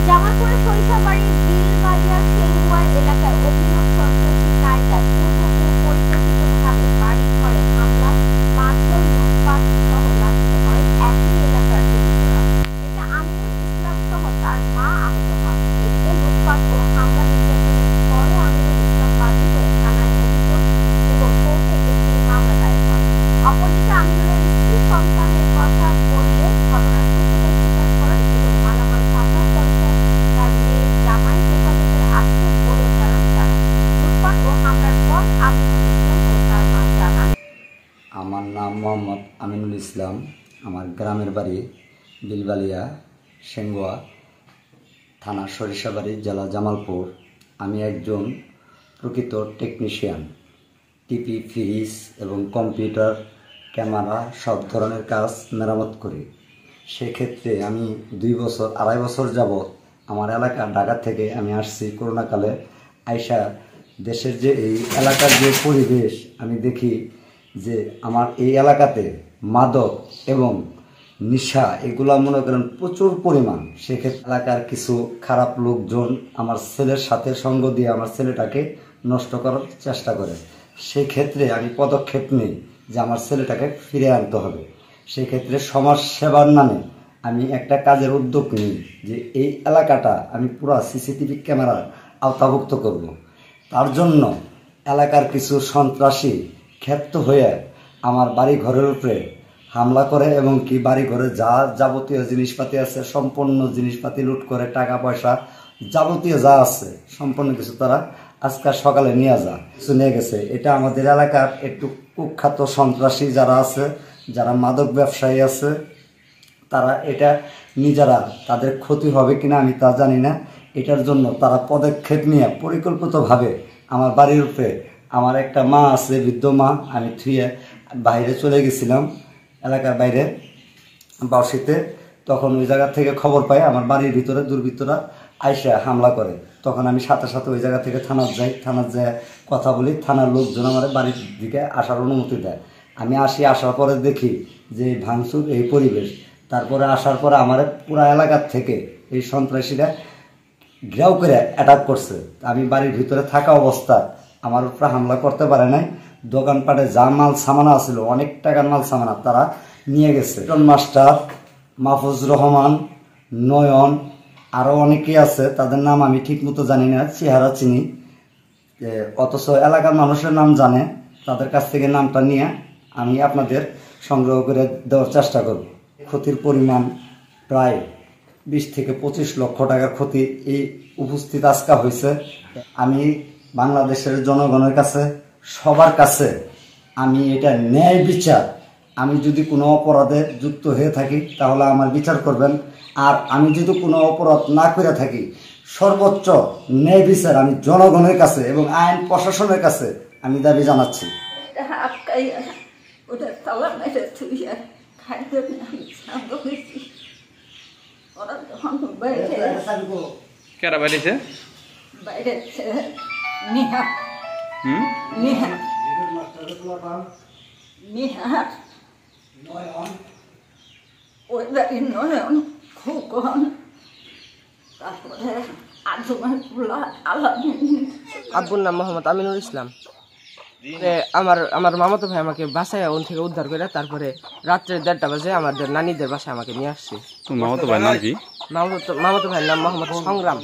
জামালপুরের সরিষাবাড়ির বিলবাড়িয়া সেঙ্গুয়া এলাকায় অভিনব সন্ত্রাসী কায়দায় পূর্ব ও পরিকল্পিতভাবে বাড়িঘরে হামলা, মারধর, লুটপাট সহ লাঞ্ছিত করেন একই এলাকার দুর্বৃত্তরা। এতে আমিনুল ইসলাম সহ তার মা আহত হন। এদিকে লুটপাট ও হামলা নির্যাতনের পরও আমিনুল ইসলাম বাদী হয়ে থানায় অভিযোগ এবং কোর্টে একটি মামলা দায়ের করেন। অপরদিকে আমিনুলের স্ত্রী সন্তানের কথা বললে ঘটনার সত্যতা স্বীকার করেন এবং মালামাল থাকার পয়সা তার মেয়ের জামাই হেফাজতে আছে বলেও জানান। লুটপাট ও হামলার পর আমিনুল ইসলাম ও তার মা জানান, আমার নাম মোহাম্মদ আমিনুল ইসলাম। আমার গ্রামের বাড়ি বিলবালিয়া সেঙ্গুয়া, থানা সরিষাবাড়ি, জেলা জামালপুর। আমি একজন প্রকৃত টেকনিশিয়ান। টিভি, ফ্রিজ এবং কম্পিউটার, ক্যামেরা সব ধরনের কাজ মেরামত করি। সেক্ষেত্রে আমি 2 বছর 2.5 বছর যাবৎ আমার এলাকা ঢাকা থেকে আমি আসছি করোনাকালে। আইসা দেশের যে এই এলাকার যে পরিবেশ আমি দেখি যে আমার এই এলাকাতে মাদক এবং নিশা এগুলা মনে করেন প্রচুর পরিমাণ। সেক্ষেত্রে এলাকার কিছু খারাপ লোকজন আমার ছেলের সাথে সঙ্গ দিয়ে আমার ছেলেটাকে নষ্ট করার চেষ্টা করে। সেক্ষেত্রে আমি পদক্ষেপ নিই যে আমার ছেলেটাকে ফিরে আনতে হবে। সেক্ষেত্রে সমাজ সেবার নামে আমি একটা কাজের উদ্যোগ নিই যে এই এলাকাটা আমি পুরো সিসিটিভি ক্যামেরার আওতাভুক্ত করব। তার জন্য এলাকার কিছু সন্ত্রাসী ক্ষেপ্ত হয়ে আমার বাড়ি ঘরের উপরে হামলা করে এবং কি বাড়ি ঘরে যা যাবতীয় জিনিসপাতি আছে সম্পূর্ণ জিনিসপাতি লুট করে, টাকা পয়সা যাবতীয় যা আছে সম্পূর্ণ কিছু তারা আজকে সকালে নিয়ে গেছে। এটা আমাদের এলাকার একটু কুখ্যাত সন্ত্রাসী যারা আছে, যারা মাদক ব্যবসায়ী আছে, তারা এটা নিজেরা তাদের ক্ষতি হবে কিনা আমি তা জানি না। এটার জন্য তারা পদক্ষেপ নিয়ে পরিকল্পিতভাবে আমার বাড়ির উপরে, আমার একটা মা আছে বৃদ্ধ মা, আমি থুয়ে বাইরে চলে গেছিলাম এলাকার বাইরে বাউসিতে। তখন ওই জায়গা থেকে খবর পাই আমার বাড়ির ভিতরে দুর্বৃত্তরা আইসা হামলা করে। তখন আমি সাথে সাথে ওই জায়গা থেকে থানার যায় কথা বলি। থানার লোকজন আমার বাড়ির দিকে আসার অনুমতি দেয়। আমি আসার পরে দেখি যে ভাঙচুর, এই পরিবেশ। তারপরে আসার পরে আমার পুরা এলাকার থেকে এই সন্ত্রাসীরা ঘেরাও করে অ্যাটাক করছে। আমি বাড়ির ভিতরে থাকা অবস্থায় আমার উপরে হামলা করতে পারে নাই। দোকানপাটে যা মাল সামানা ছিল, অনেক টাকার মাল সামানা তারা নিয়ে গেছে। মাস্টার, মাহফুজ রহমান, নয়ন, আরও অনেকেই আছে, তাদের নাম আমি ঠিক মতো জানি না, চেহারা চিনি, অথচ এলাকার মানুষের নাম জানে। তাদের কাছ থেকে নামটা নিয়ে আমি আপনাদের সংগ্রহ করে দেওয়ার চেষ্টা করব। ক্ষতির পরিমাণ প্রায় 20 থেকে 25 লক্ষ টাকার ক্ষতি এই উপস্থিত আজকা হয়েছে। আমি বাংলাদেশের জনগণের কাছে, সবার কাছে আমি এটা ন্যায় বিচার, আমি যদি কোনো অপরাধে যুক্ত হয়ে থাকি তাহলে আমার বিচার করবেন। আর আমি যদি কোনো অপরাধ না করে থাকি, সর্বোচ্চ ন্যায় বিচার আমি জনগণের কাছে এবং আইন প্রশাসনের কাছে আমি দাবি জানাচ্ছি। কারা বাইরেছে? আব্বুর নাম মোহাম্মদ আমিনুল ইসলাম। আমার মামাতো ভাই আমাকে বাসায় ওন থেকে উদ্ধার করে তারপরে রাত্রে 1:30 বাজে আমাদের নানিদের বাসায় আমাকে নিয়ে আসছে। মামাতো ভাইয়ের নাম কি? মামাতো ভাইয়ের নাম মোহাম্মদ সংগ্রাম।